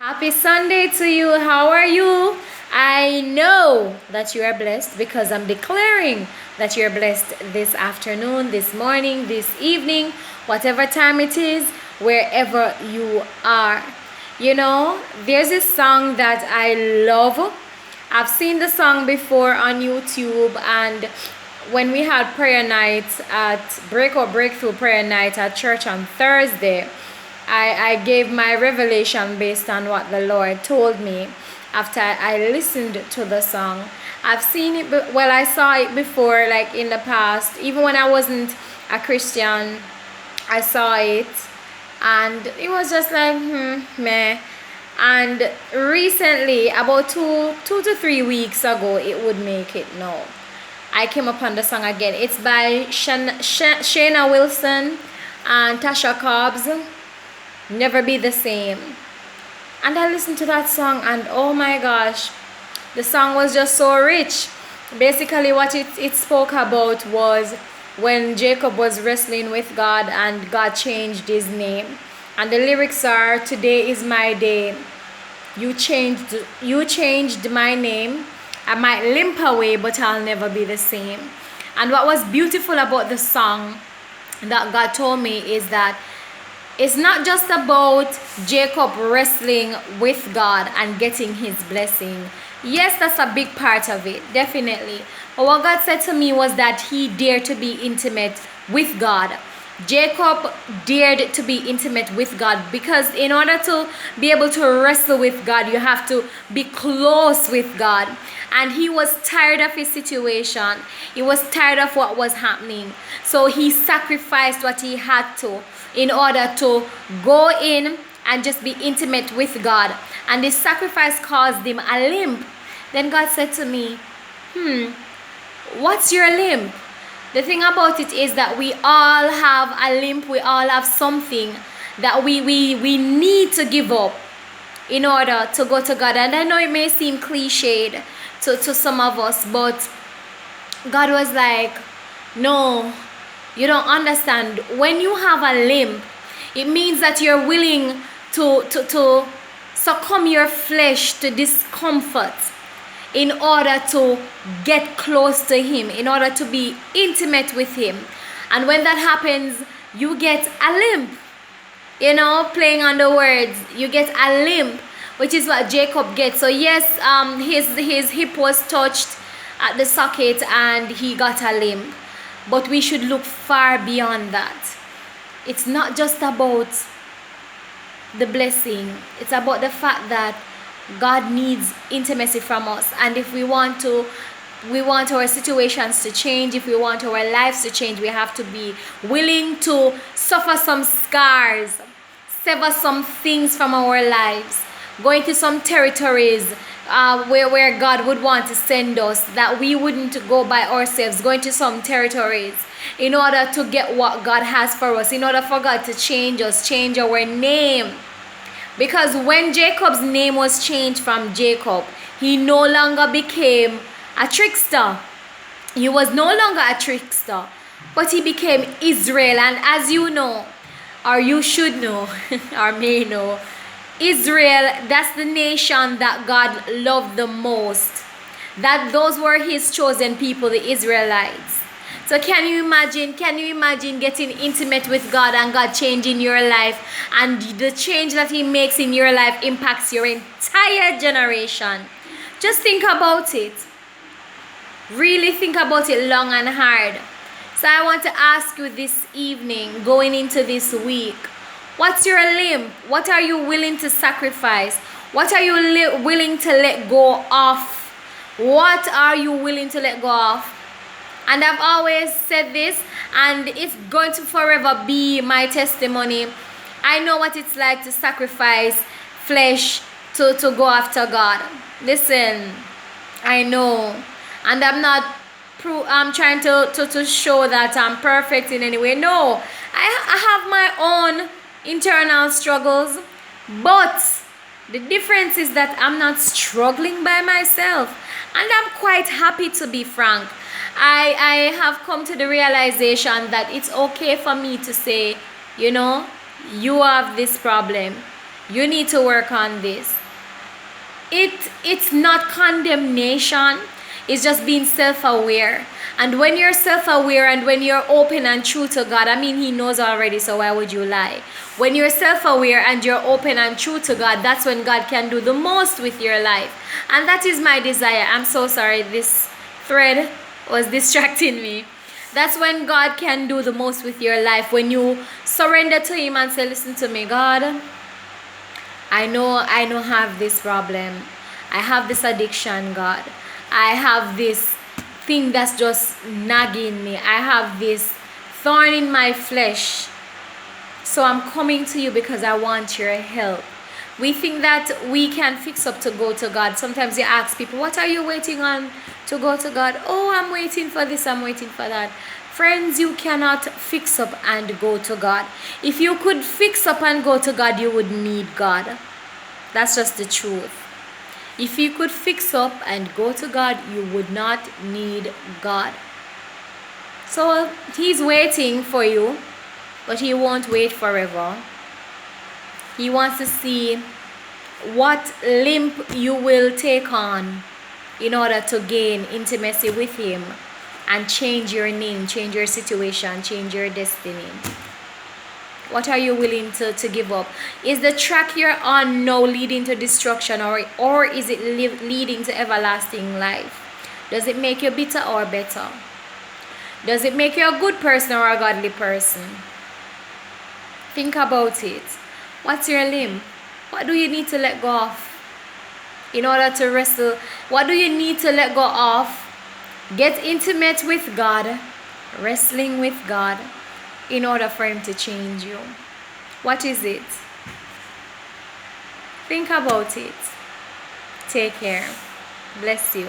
Happy Sunday to you. How are you? I know that you are blessed because I'm declaring that you're blessed this afternoon, this morning, this evening, whatever time it is, wherever you are. There's this song that I love. I've seen the song before on YouTube, and when we had prayer night at Breakthrough prayer night at church on Thursday, I gave my revelation based on what the Lord told me after I listened to the song. I've seen it, I saw it before, like in the past. Even when I wasn't a Christian, I saw it, and it was just like, meh. And recently, about 2 to 3 weeks ago, it would make it now. I came upon the song again. It's by Shayna Wilson and Tasha Cobbs. Never Be the Same. And I listened to that song, and oh my gosh, the song was just so rich. Basically what it spoke about was when Jacob was wrestling with God and God changed his name. And the lyrics are, "Today is my day. You changed my name. I might limp away, but I'll never be the same." And what was beautiful about the song that God told me is that it's not just about Jacob wrestling with God and getting his blessing. Yes, that's a big part of it, definitely. But what God said to me was that he dared to be intimate with God. Jacob dared to be intimate with God, because in order to be able to wrestle with God, you have to be close with God. And he was tired of his situation. He was tired of what was happening. So he sacrificed what he had to in order to go in and just be intimate with God. And this sacrifice caused him a limp. Then God said to me, what's your limp? The thing about it is that we all have a limp. We all have something that we need to give up in order to go to God. And I know it may seem cliched to some of us, but God was like, no, you don't understand. When you have a limp, it means that you're willing to succumb your flesh to discomfort in order to get close to him, in order to be intimate with him. And when that happens, you get a limp. Playing on the words, you get a limp, which is what Jacob gets. So yes, his hip was touched at the socket and he got a limp. But we should look far beyond that. It's not just about the blessing. It's about the fact that God needs intimacy from us. And if we want our situations to change, if we want our lives to change, we have to be willing to suffer some scars, sever some things from our lives, go into some territories where God would want to send us, that we wouldn't go by ourselves, go into some territories in order to get what God has for us, in order for God to change us, change our name. Because when Jacob's name was changed from Jacob, he no longer became a trickster. He was no longer a trickster, but he became Israel. And as you know, or you should know, or may know, Israel, that's the nation that God loved the most. That those were his chosen people, the Israelites. So can you imagine getting intimate with God and God changing your life, and the change that he makes in your life impacts your entire generation? Just think about it. Really think about it long and hard. So I want to ask you this evening, going into this week, what's your limp? What are you willing to sacrifice? What are you willing to let go of? What are you willing to let go of? And I've always said this, and it's going to forever be my testimony. I know what it's like to sacrifice flesh to go after God. Listen, I know. And I'm trying to show that I'm perfect in any way. No, I have my own internal struggles, but the difference is that I'm not struggling by myself, and I'm quite happy, to be frank. I have come to the realization that it's okay for me to say, you have this problem. You need to work on this. It's not condemnation. It's just being self-aware. And when you're self-aware and when you're open and true to God, I mean, he knows already, so why would you lie? When you're self-aware and you're open and true to God, that's when God can do the most with your life. And that is my desire. I'm so sorry, this thread was distracting me. That's when God can do the most with your life. When you surrender to him and say, listen to me, God, I know I don't have this problem. I have this addiction, God. I have this thing that's just nagging me. I have this thorn in my flesh. So I'm coming to you because I want your help. We think that we can fix up to go to God. Sometimes you ask people, what are you waiting on to go to God? Oh, I'm waiting for this, I'm waiting for that. Friends, you cannot fix up and go to God. If you could fix up and go to God, you would need God. That's just the truth. If you could fix up and go to God, you would not need God. So he's waiting for you, but he won't wait forever. He wants to see what limp you will take on in order to gain intimacy with him and change your name, change your situation, change your destiny. What are you willing to give up? Is the track you're on now leading to destruction, or is it leading to everlasting life? Does it make you bitter or better? Does it make you a good person or a godly person? Think about it. What's your limb? What do you need to let go of in order to wrestle? What do you need to let go of? Get intimate with God, wrestling with God, in order for him to change you. What is it? Think about it. Take care. Bless you.